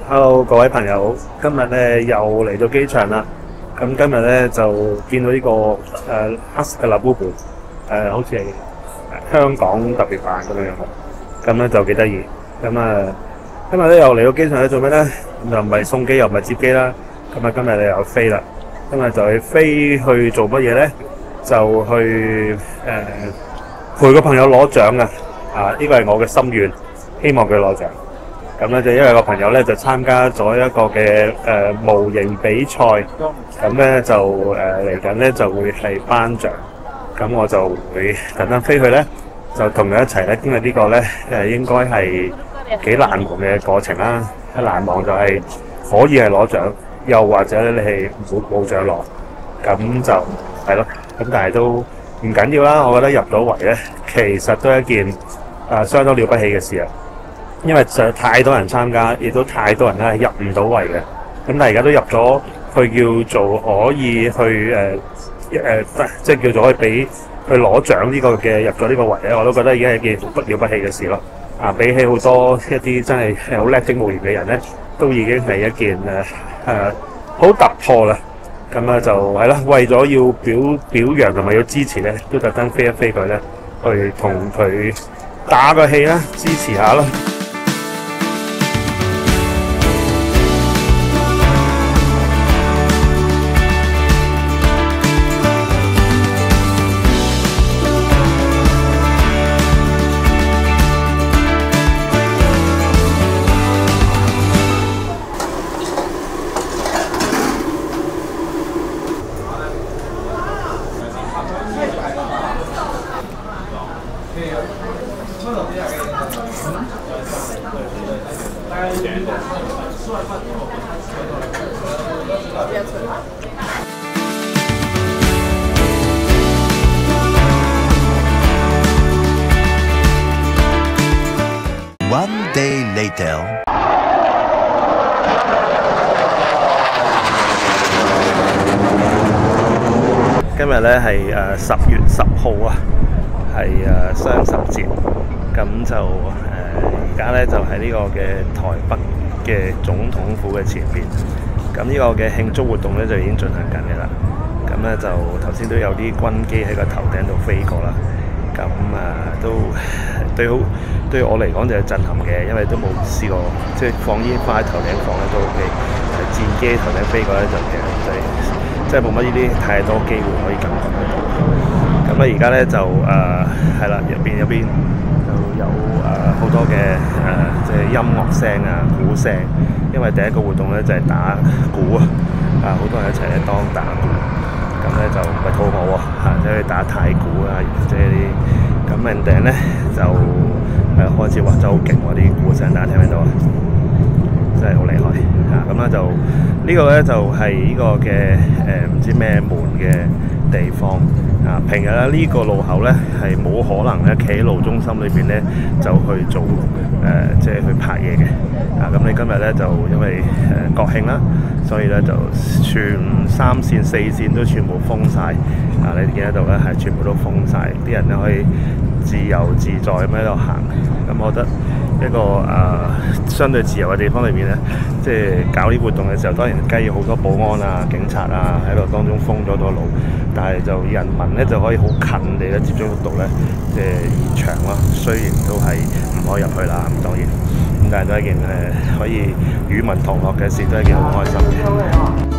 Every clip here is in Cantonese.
Hello，各位朋友，今日咧又嚟到機場啦。咁今日咧就見到呢、個黑色嘅 Labubu， 好似係香港特別版咁樣樣。咁咧就幾得意。咁今日咧又嚟到機場咧做咩咧？又唔係送機，又唔係接機啦。今日你又飛啦。今日就係飛去做乜嘢咧？就去陪個朋友攞獎啊！呢個係我嘅心願，希望佢攞獎。咁咧就因為個朋友咧就參加咗一個嘅模型比賽，咁咧就嚟緊咧就會係頒獎，咁我就會特登飛去咧，就同佢一齊咧經歷呢個咧應該係幾難忘嘅過程啦。難忘就係可以係攞獎，又或者咧你係冇獎攞，咁就係咯。咁但係都唔緊要啦，我覺得入到圍咧，其實都係一件相當了不起嘅事啊！因為實在太多人參加，亦都太多人咧入唔到圍嘅。咁但係而家都入咗，佢叫做可以去即係叫做可以俾去攞獎呢個嘅入咗呢個圍咧，我都覺得已經係一件不了不起嘅事咯。比起好多一啲真係好叻整模型嘅人咧，都已經係一件好突破啦。咁就係啦，為咗要表揚同埋要支持咧，都特登飛一飛佢咧，去同佢打個氣啦，支持下啦。One day later. 今日咧係10月10號啊，係雙十節，咁就而家咧就喺呢個嘅台北嘅總統府嘅前邊，咁呢個嘅慶祝活動咧就已經進行緊嘅啦。咁咧就頭先都有啲軍機喺個頭頂度飛過啦，咁都對我嚟講就係震撼嘅，因為都冇試過即係放煙花喺頭頂放咧都 OK， 戰機喺頭頂飛過咧就其實即係冇乜呢啲太多機會可以感覺得到。咁咧而家咧就係啦，入邊就有好多嘅即係音樂聲啊、鼓聲，因為第一個活動咧就係打鼓啊，好多人一齊咧當打鼓，咁咧就唔係肚餓喎，即係打太鼓啊，即係啲咁人哋咧就開始話真係好勁喎，啲鼓聲大家聽唔聽到啊？真係好厲害咁咧就呢個咧就係呢個嘅唔知咩門嘅地方平日咧呢個路口咧係冇可能咧企喺路中心裏邊咧就去做即係去拍嘢嘅咁你今日咧就因為國慶啦，所以咧就全3線4線都全部封晒你見得到咧係全部都封晒，啲人咧可以自由自在咁喺度行，咁我覺得一個相對自由嘅地方裏面咧，即係搞啲活動嘅時候，當然梗要好多保安啊、警察啊喺度當中封咗多路，但係就人民咧就可以好近地咧接觸到咧，即係現場咯。雖然都係唔可以入去啦，咁當然，咁但係都係一件可以與民同樂嘅事，都係一件好開心嘅。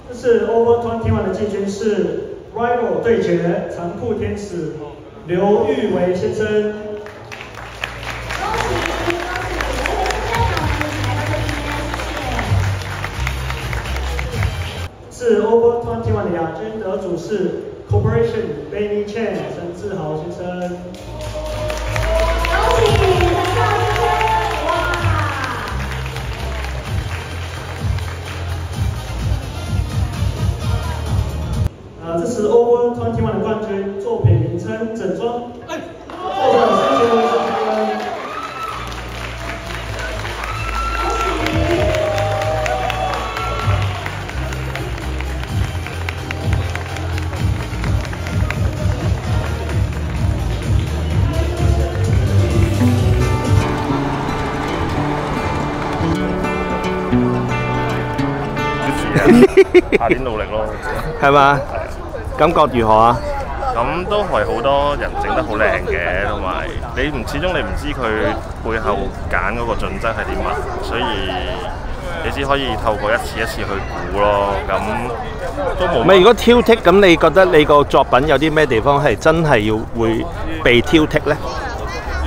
这是 Over 21的季军是 Rival 对决残酷天使刘玉维先生。是 Over 21的亚军得主是 Corporation Benny Chen 陈志豪先生。这是 Over 21的冠军，作品名称整装，作者谢谢先生。下年努力咯，係嘛？感覺如何啊？咁都係好多人整得好靚嘅，同埋始終你唔知佢背後揀嗰個準則係點乜，所以你只可以透過一次一次去估咯。咁都冇。唔係，如果挑剔咁，你覺得你個作品有啲咩地方係真係要會被挑剔咧？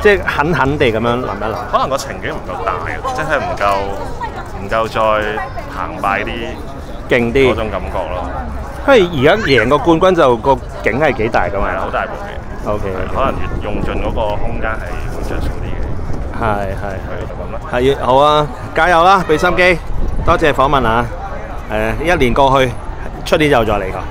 即係狠地咁樣諗一諗。可能個情景唔夠大，即係唔夠再澎湃啲。勁啲嗰種感覺咯。因為而家贏個冠軍就個景係幾大㗎嘛，好大部嘅。OK，可能越用盡嗰個空間係會着數啲嘅。係就咁啦。係好啊，加油啦，俾心機，多謝訪問啊！1年過去，出年又再嚟過。